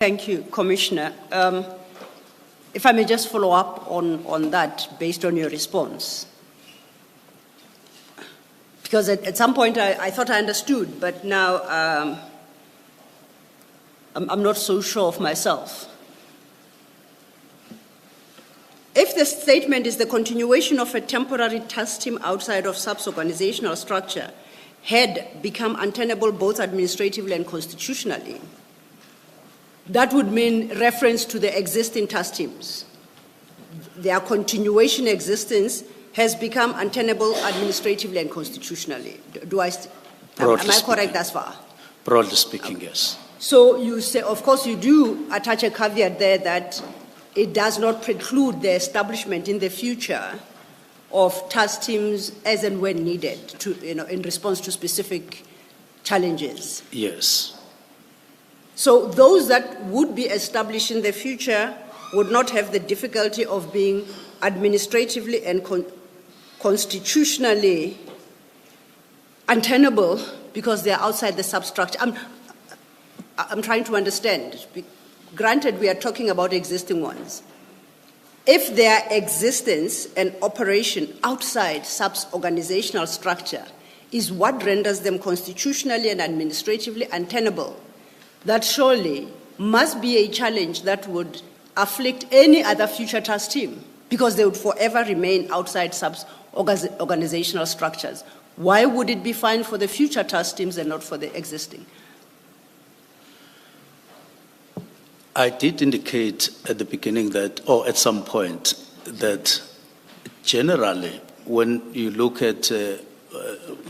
Thank you, Commissioner. If I may just follow up on that based on your response. Because at some point I thought I understood, but now I'm not so sure of myself. If the statement is the continuation of a temporary task team outside of SAP's organizational structure had become untenable both administratively and constitutionally, that would mean reference to the existing task teams. Their continuation existence has become untenable administratively and constitutionally. Am I correct thus far? Broadly speaking, yes. So you say, of course, you do attach a caveat there that it does not preclude the establishment in the future of task teams as and when needed to, in response to specific challenges. Yes. So those that would be established in the future would not have the difficulty of being administratively and constitutionally untenable because they are outside the substructure. I'm trying to understand. Granted, we are talking about existing ones. If their existence and operation outside SAP's organizational structure is what renders them constitutionally and administratively untenable, that surely must be a challenge that would afflict any other future task team because they would forever remain outside SAP's organizational structures. Why would it be fine for the future task teams and not for the existing? I did indicate at the beginning that, or at some point, that generally when you look at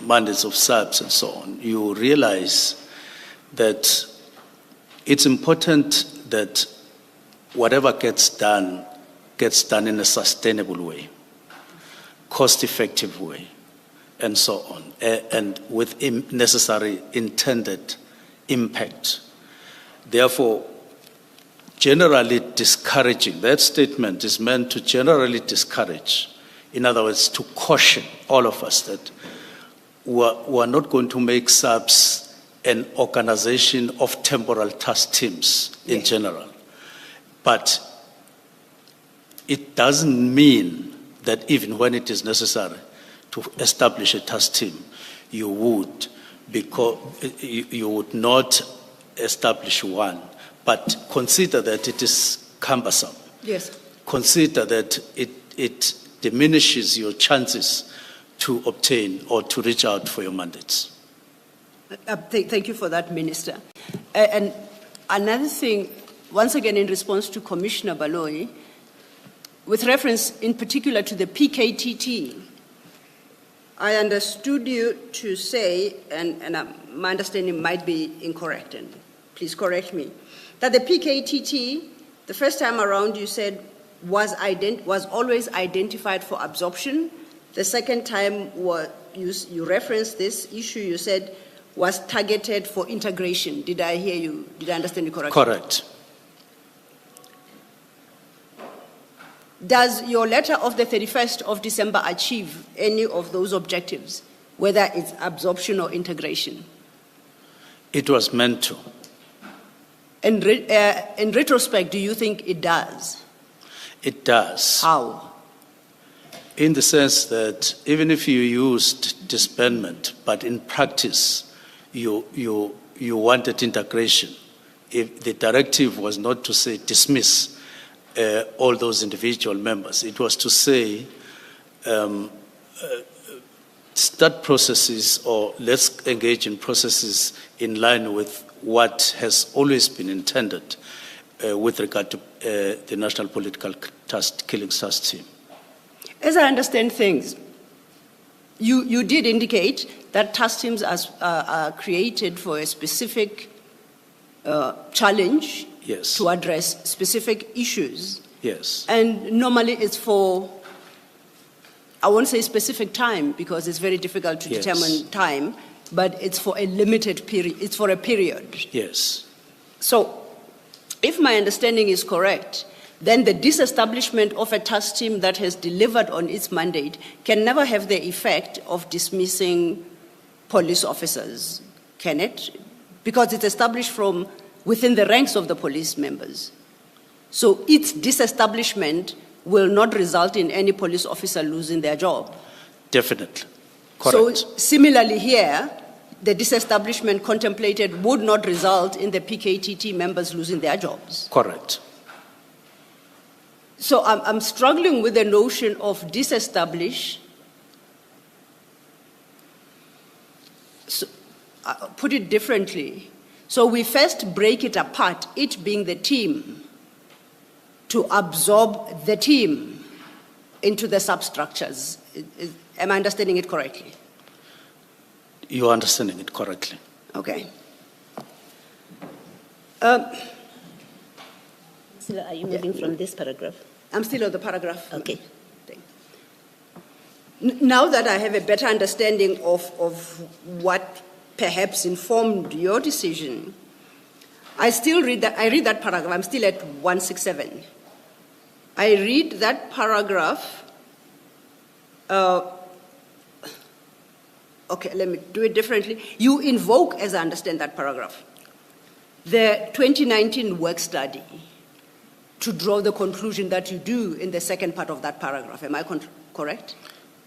mandates of SAPs and so on, you realize that it's important that whatever gets done in a sustainable way, cost-effective way, and so on, and with necessary intended impact. Therefore, generally discouraging, that statement is meant to generally discourage, in other words, to caution all of us that we're not going to make SAPs an organization of temporal task teams in general. But it doesn't mean that even when it is necessary to establish a task team, you would not establish one, but consider that it is cumbersome. Yes. Consider that it diminishes your chances to obtain or to reach out for your mandates. Thank you for that, Minister. And another thing, once again in response to Commissioner Baloyi, with reference in particular to the PKTT, I understood you to say, and my understanding might be incorrect, and please correct me, that the PKTT, the first time around you said, was always identified for absorption. The second time you referenced this issue, you said, was targeted for integration. Did I hear you? Did I understand you correctly? Correct. Does your letter of the 31st of December achieve any of those objectives, whether it's absorption or integration? It was meant to. In retrospect, do you think it does? It does. How? In the sense that even if you used disbandment, but in practice you wanted integration, if the directive was not to say dismiss all those individual members, it was to say start processes, or let's engage in processes in line with what has always been intended with regard to the National Political Killing Task Team. As I understand things, you did indicate that task teams are created for a specific challenge. Yes. To address specific issues. Yes. And normally it's for, I won't say specific time because it's very difficult to determine time, but it's for a limited period. It's for a period. Yes. So if my understanding is correct, then the disestablishment of a task team that has delivered on its mandate can never have the effect of dismissing police officers, can it? Because it's established from within the ranks of the police members. So its disestablishment will not result in any police officer losing their job. Definitely. Correct. So similarly here, the disestablishment contemplated would not result in the PKTT members losing their jobs. Correct. So I'm struggling with the notion of disestablish. So, put it differently. So we first break it apart, it being the team, to absorb the team into the substructures. Am I understanding it correctly? You're understanding it correctly. Okay. Are you moving from this paragraph? I'm still on the paragraph. Okay. Now that I have a better understanding of what perhaps informed your decision, I read that paragraph. I'm still at 167. I read that paragraph. Okay, let me do it differently. You invoke, as I understand that paragraph, the 2019 work study to draw the conclusion that you do in the second part of that paragraph. Am I correct?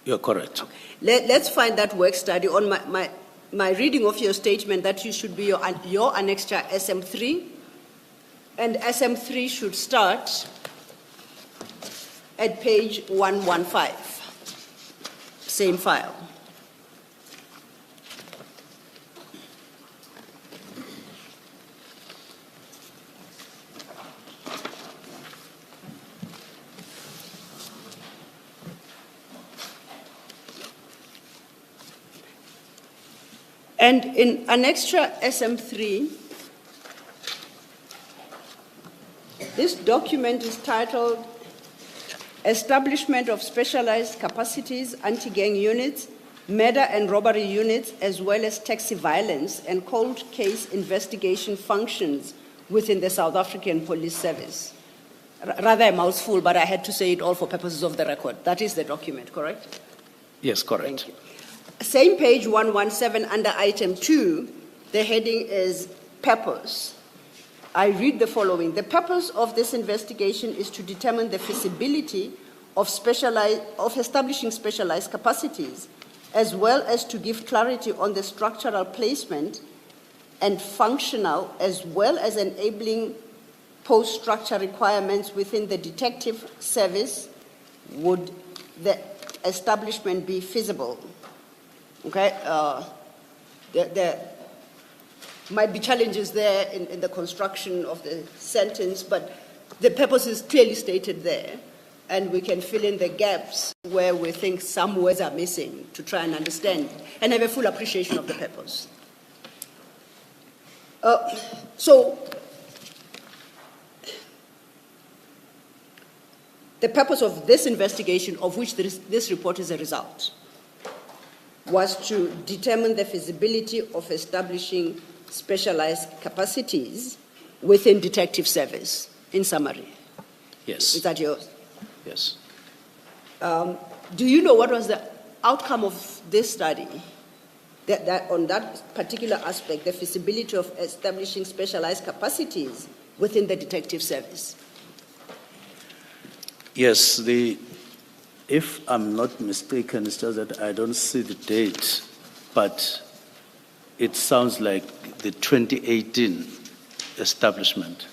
You're correct. Okay. Let's find that work study on my reading of your statement that you should be your annexure SM3, and SM3 should start at page 115, same file. And in annexure SM3, this document is titled Establishment of Specialized Capacities, Anti-Gang Units, Murder and Robbery Units, as well as Taxi Violence and Cold Case Investigation Functions within the South African Police Service. Rather a mouthful, but I had to say it all for purposes of the record. That is the document, correct? Yes, correct. Thank you. Same page 117 under item 2, the heading is purpose. I read the following. The purpose of this investigation is to determine the feasibility of establishing specialized capacities, as well as to give clarity on the structural placement and functional, as well as enabling post-structure requirements within the detective service. Would the establishment be feasible? Okay, there might be challenges there in the construction of the sentence, but the purpose is clearly stated there, and we can fill in the gaps where we think some words are missing to try and understand and have a full appreciation of the purpose. So, the purpose of this investigation, of which this report is a result, was to determine the feasibility of establishing specialized capacities within detective service, in summary. Yes. Is that yours? Yes. Do you know what was the outcome of this study? That on that particular aspect, the feasibility of establishing specialized capacities within the detective service? Yes, if I'm not mistaken, it's just that I don't see the date, but it sounds like the 2018 establishment.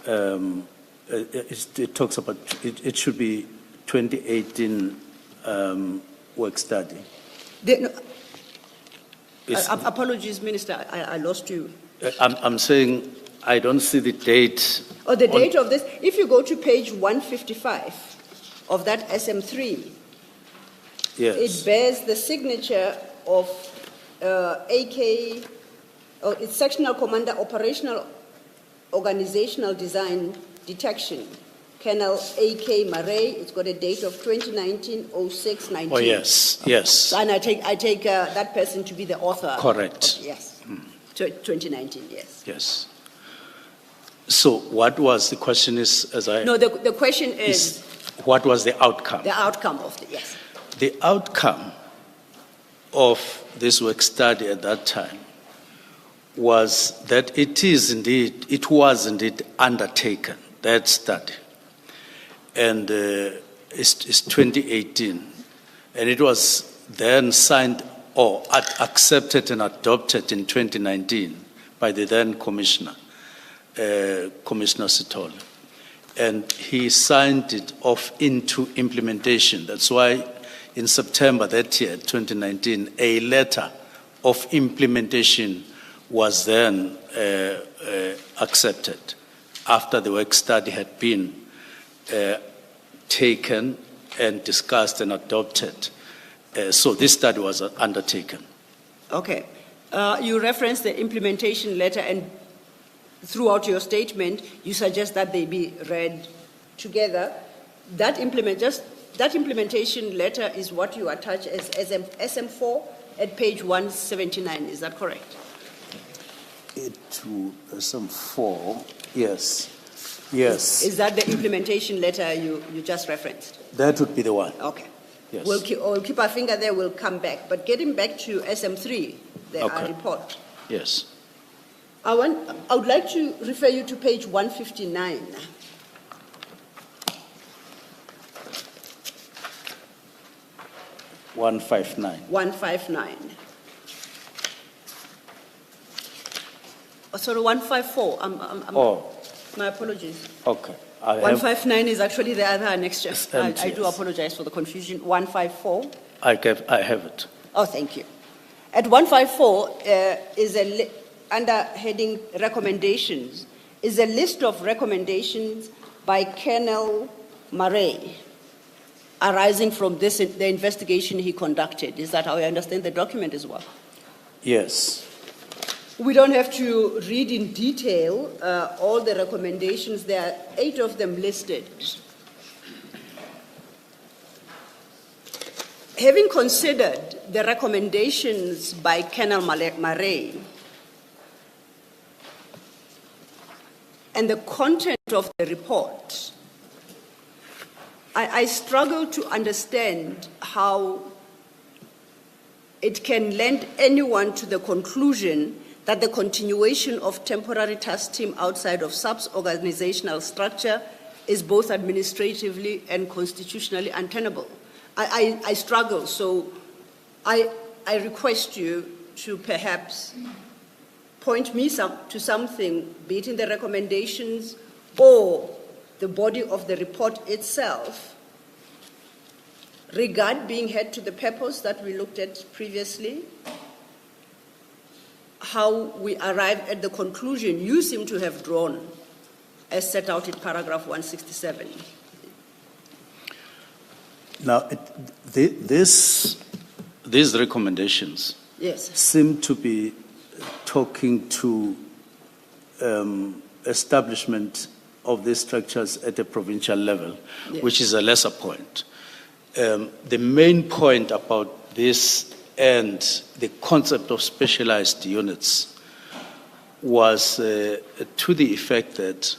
It talks about, it should be 2018 work study. Apologies, Minister, I lost you. I'm saying I don't see the date. Oh, the date of this, if you go to page 155 of that SM3, yes, it bears the signature of it's Sectional Commander Operational Organizational Design Detection, Colonel A.K. Murray. It's got a date of 2019-06-19. Oh, yes, yes. And I take that person to be the author. Correct. Yes, 2019, yes. Yes. So what was the question is, as I... No, the question is... What was the outcome? The outcome of the, yes. The outcome of this work study at that time was that it was indeed undertaken, that study. And it's 2018. And it was then signed or accepted and adopted in 2019 by the then commissioner, Commissioner Sithole. And he signed it off into implementation. That's why in September that year, 2019, a letter of implementation was then accepted after the work study had been taken and discussed and adopted. So this study was undertaken. Okay. You referenced the implementation letter, and throughout your statement, you suggest that they be read together. That implementation letter is what you attach as SM4 at page 179. Is that correct? To SM4, yes. Yes. Is that the implementation letter you just referenced? That would be the one. Okay. Yes. We'll keep our finger there, we'll come back. But getting back to SM3, our report. Yes. I would like to refer you to page 159. One five nine. 159. Oh, sorry, 154. My apologies. Okay. 159 is actually the other annexure. I do apologize for the confusion. 154. I have it. Oh, thank you. At 154 is under heading recommendations, is a list of recommendations by Colonel Murray arising from the investigation he conducted. Is that how I understand the document as well? Yes. We don't have to read in detail all the recommendations. There are 8 of them listed. Having considered the recommendations by Colonel Murray and the content of the report, I struggle to understand how it can lend anyone to the conclusion that the continuation of temporary task team outside of SAP's organizational structure is both administratively and constitutionally untenable. I struggle, so I request you to perhaps point me to something, be it in the recommendations or the body of the report itself, regard being held to the purpose that we looked at previously, how we arrived at the conclusion you seem to have drawn as set out in paragraph 167. Now, these recommendations seem to be talking to establishment of these structures at a provincial level, which is a lesser point. The main point about this and the concept of specialized units was to the effect that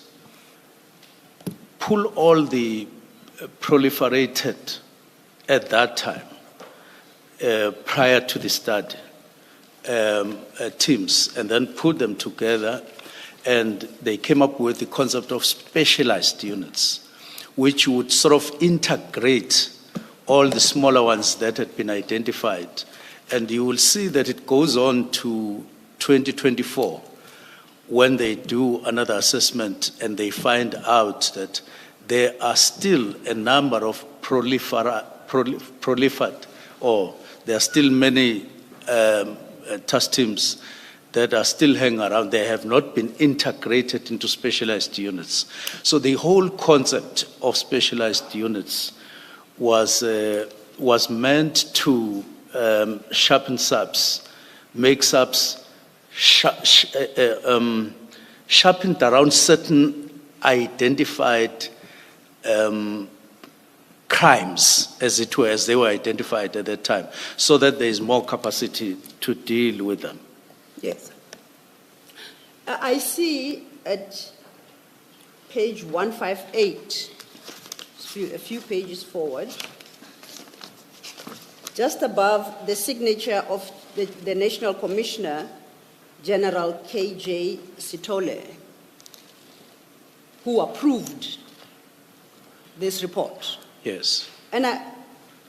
pull all the proliferated at that time, prior to the study, teams, and then put them together, and they came up with the concept of specialized units, which would sort of integrate all the smaller ones that had been identified. And you will see that it goes on to 2024 when they do another assessment and they find out that there are still a number of there are still many task teams that are still hanging around. They have not been integrated into specialized units. So the whole concept of specialized units was meant to sharpen SAPs, make SAPs sharpened around certain identified crimes, as it were, as they were identified at that time, so that there is more capacity to deal with them. Yes. I see at page 158, a few pages forward, just above the signature of the National Commissioner, General KJ Sitole, who approved this report. Yes. And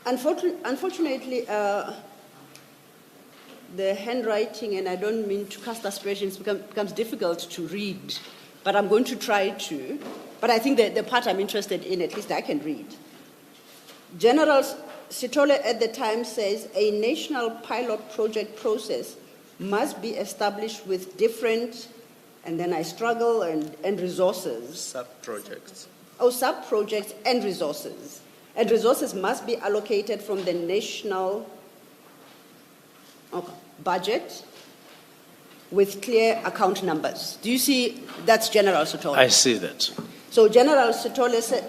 unfortunately, the handwriting, and I don't mean to cast aspersions, becomes difficult to read, but I'm going to try to. But I think that the part I'm interested in, at least I can read. General Sitole at the time says a national pilot project process must be established with different, and then I struggle, and resources. Sub-projects. Oh, sub-projects and resources. And resources must be allocated from the national budget with clear account numbers. Do you see? That's General Sitole. I see that. So General Sitole said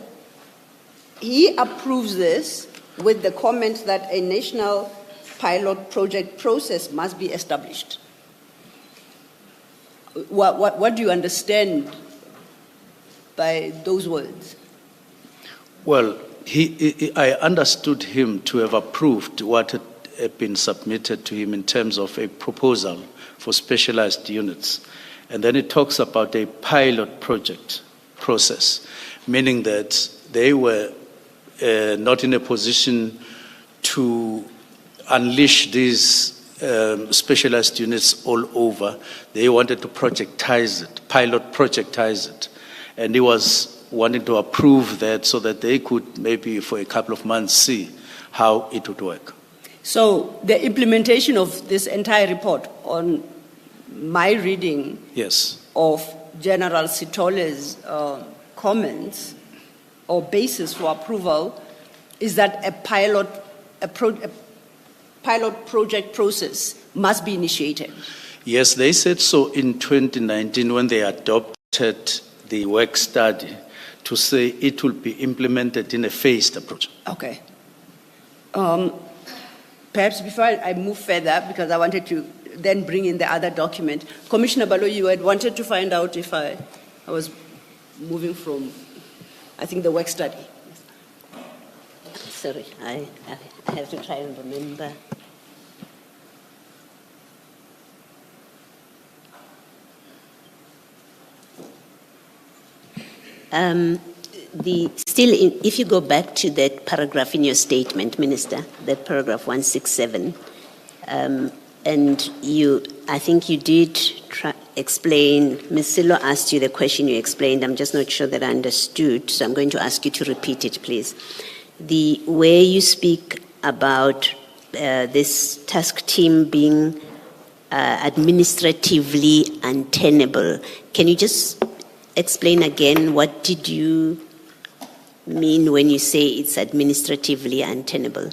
he approves this with the comment that a national pilot project process must be established. What do you understand by those words? Well, I understood him to have approved what had been submitted to him in terms of a proposal for specialized units. And then it talks about a pilot project process, meaning that they were not in a position to unleash these specialized units all over. They wanted to projectize it, pilot projectize it. And he was wanting to approve that so that they could maybe for a couple of months see how it would work. So the implementation of this entire report, on my reading Yes. of General Sitole's comments or basis for approval, is that a pilot project process must be initiated. Yes, they said so in 2019 when they adopted the work study to say it will be implemented in a phased approach. Okay. Perhaps before I move further, because I wanted to then bring in the other document, Commissioner Baloyi, you had wanted to find out if I was moving from, I think, the work study. Sorry, I have to try and remember. If you go back to that paragraph in your statement, Minister, that paragraph 167, and I think you did explain, Ms. Silo asked you the question, you explained, I'm just not sure that I understood, so I'm going to ask you to repeat it, please. The way you speak about this task team being administratively untenable, can you just explain again, what did you mean when you say it's administratively untenable?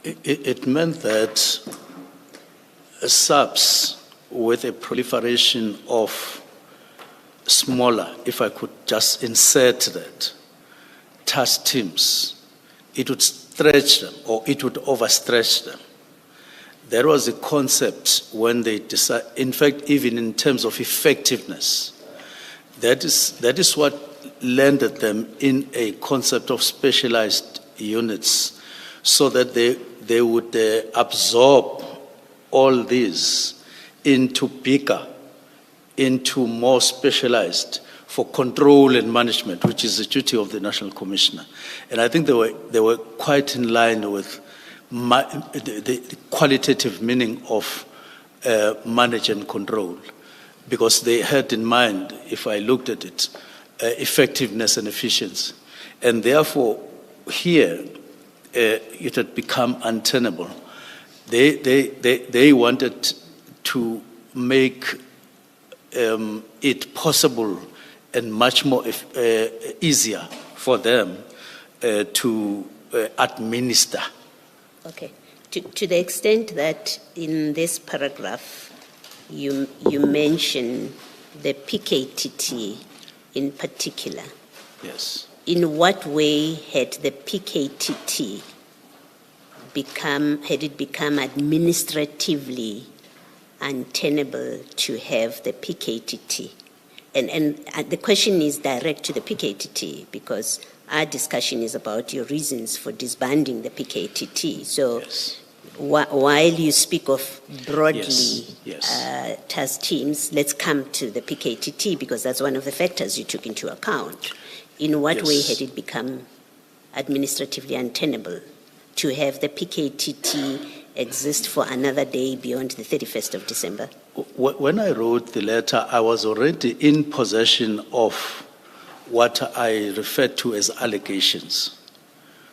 It meant that subs with a proliferation of smaller, if I could just insert that, task teams, it would stretch them or it would overstretch them. There was a concept when they decided, in fact, even in terms of effectiveness, that is what landed them in a concept of specialized units so that they would absorb all these into bigger, into more specialized for control and management, which is the duty of the National Commissioner. And I think they were quite in line with the qualitative meaning of manage and control, because they had in mind, if I looked at it, effectiveness and efficiency. And therefore, here, it had become untenable. They wanted to make it possible and much more easier for them to administer. Okay. To the extent that in this paragraph you mention the PKTT in particular. Yes. In what way had the PKTT become administratively untenable to have the PKTT? And the question is direct to the PKTT because our discussion is about your reasons for disbanding the PKTT. So yes. while you speak of broadly Yes. task teams, let's come to the PKTT, because that's one of the factors you took into account. In what way Yes. had it become administratively untenable to have the PKTT exist for another day beyond the 31st of December? When I wrote the letter, I was already in possession of what I refer to as allegations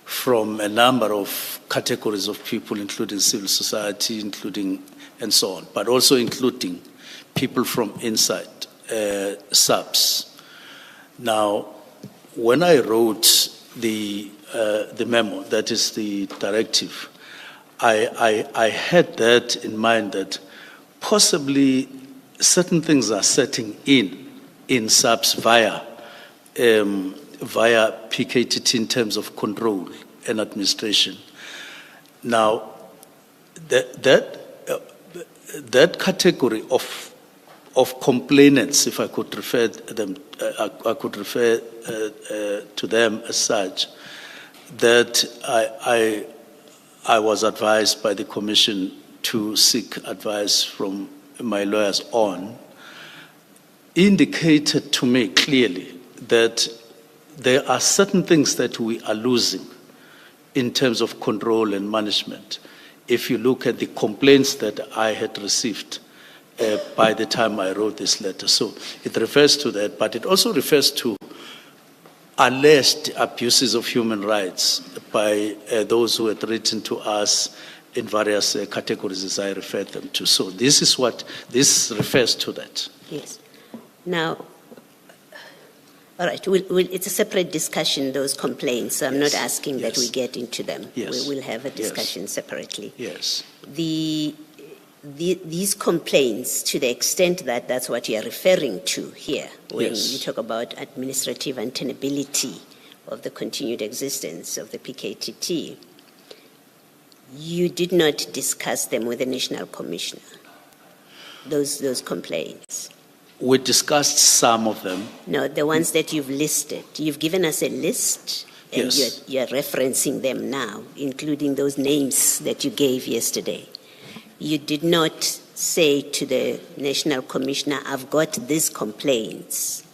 from a number of categories of people, including civil society, including and so on, but also including people from inside SAPS. Now, when I wrote the memo, that is the directive, I had that in mind, that possibly certain things are setting in SAPS via PKTT in terms of control and administration. Now, that category of complainants, if I could refer them, I could refer to them as such, that I was advised by the Commission to seek advice from my lawyers on, indicated to me clearly that there are certain things that we are losing in terms of control and management. If you look at the complaints that I had received by the time I wrote this letter. So it refers to that, but it also refers to alleged abuses of human rights by those who had written to us in various categories as I referred them to. So this is what this refers to that. Yes. Now, all right, it's a separate discussion, those complaints, so I'm not asking that we get into them. Yes. We'll have a discussion separately. Yes. These complaints, to the extent that that's what you're referring to here, when you talk about administrative untenability of the continued existence of the PKTT, you did not discuss them with the National Commissioner, those complaints. We discussed some of them. No, the ones that you've listed. You've given us a list, and you're referencing them now, including those names that you gave yesterday. You did not say to the National Commissioner, I've got these complaints.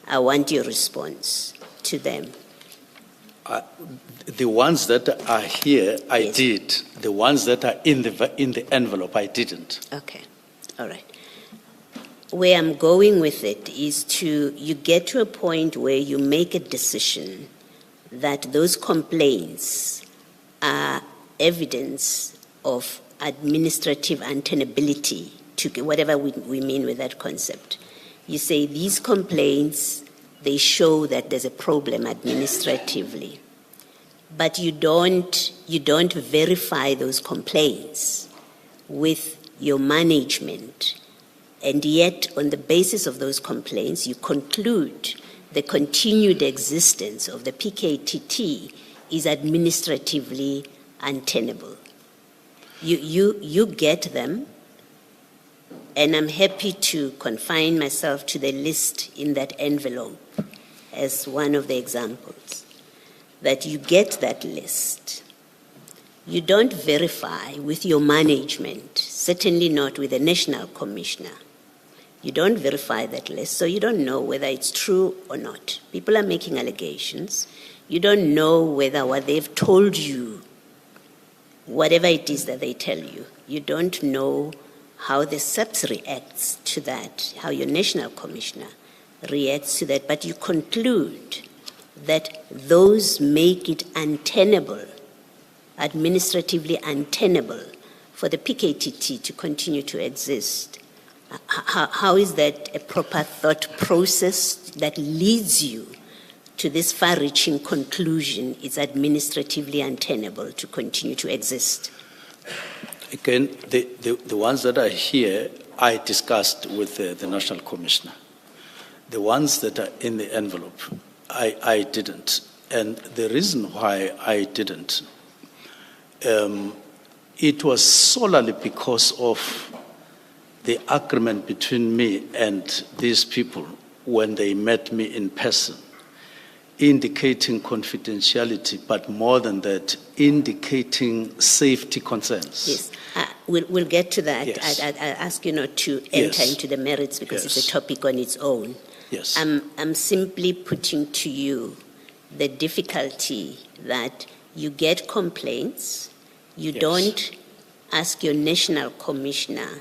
I want your response to them. The ones that are here, I did. The ones that are in the envelope, I didn't. Okay, all right. Where I'm going with it is you get to a point where you make a decision that those complaints are evidence of administrative untenability, to whatever we mean with that concept. You say these complaints, they show that there's a problem administratively, but you don't verify those complaints with your management. And yet, on the basis of those complaints, you conclude the continued existence of the PKTT is administratively untenable. You get them, and I'm happy to confine myself to the list in that envelope as one of the examples, that you get that list. You don't verify with your management, certainly not with the National Commissioner. You don't verify that list, so you don't know whether it's true or not. People are making allegations. You don't know whether what they've told you, whatever it is that they tell you, you don't know how the SAPS reacts to that, how your National Commissioner reacts to that, but you conclude that those make it untenable, administratively untenable for the PKTT to continue to exist. How is that a proper thought process that leads you to this far-reaching conclusion it's administratively untenable to continue to exist? Again, the ones that are here, I discussed with the National Commissioner. The ones that are in the envelope, I didn't. And the reason why I didn't, it was solely because of the agreement between me and these people when they met me in person. indicating confidentiality, but more than that, indicating safety concerns. Yes, we'll get to that. Yes. I ask you not to enter Yes. into the merits because it's Yes. a topic on its own. Yes. I'm simply putting to you the difficulty that you get complaints, you Yes. don't ask your national commissioner,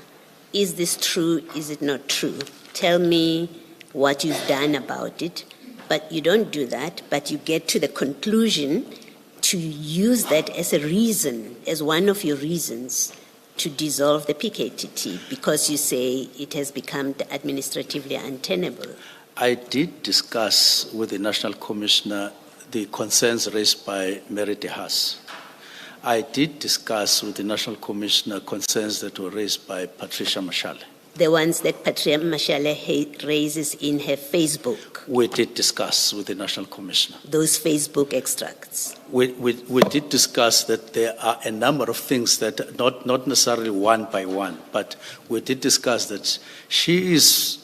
is this true, is it not true? Tell me what you've done about it. But you don't do that, but you get to the conclusion to use that as a reason, as one of your reasons to dissolve the PKTT because you say it has become administratively untenable. I did discuss with the National Commissioner the concerns raised by Mary de Haas. I did discuss with the National Commissioner concerns that were raised by Patricia Mashale. The ones that Patricia Mashale raises in her Facebook. We did discuss with the National Commissioner. Those Facebook extracts. We did discuss that there are a number of things that, not necessarily one by one, but we did discuss that she is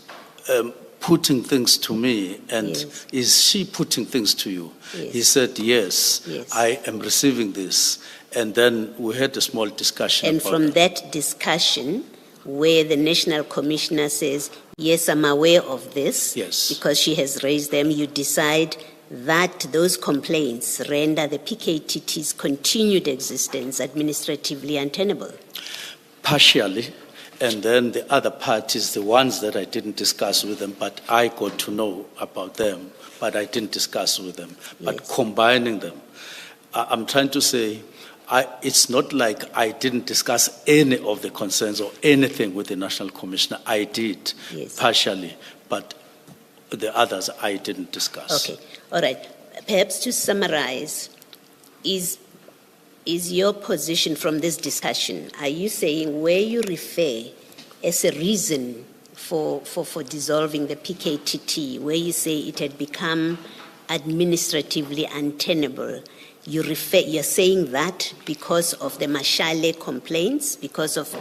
putting things to me, and Yes. is she putting things to you? Yes. He said, yes, Yes. I am receiving this. And then we had a small discussion And about from that. that discussion, where the National Commissioner says, yes, I'm aware of this, Yes. because she has raised them, you decide that those complaints render the PKTT's continued existence administratively untenable. Partially, and then the other part is the ones that I didn't discuss with them, but I got to know about them, but I didn't discuss with them. But Yes. combining them, I'm trying to say, it's not like I didn't discuss any of the concerns or anything with the National Commissioner. I did, Yes. partially, but the others I didn't discuss. Okay, all right. Perhaps to summarize, is your position from this discussion, are you saying where you refer as a reason for dissolving the PKTT, where you say it had become administratively untenable, you're saying that because of the Mashale complaints, because of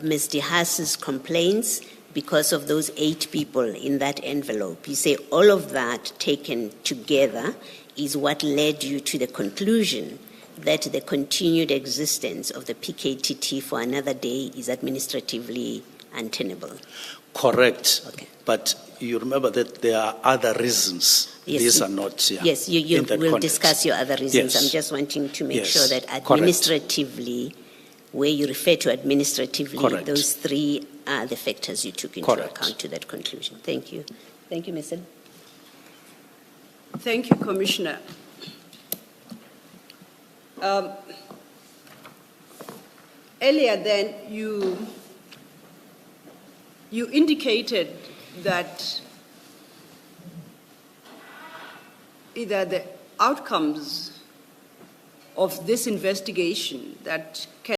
Ms. de Haas's complaints, because of those 8 people in that envelope. You say all of that taken together is what led you to the conclusion that the continued existence of the PKTT for another day is administratively untenable. Correct. Okay. But you remember that there are other reasons. Yes, These are not here. Yes, you in that will context. discuss your other reasons. Yes. I'm just wanting to make Yes, sure that correct. administratively, where you refer to administratively, Correct. those 3 are the factors you took into Correct. account to that conclusion. Thank you. Thank you, Mr. Thank you, Commissioner. Earlier then, you indicated that either the outcomes of this investigation that can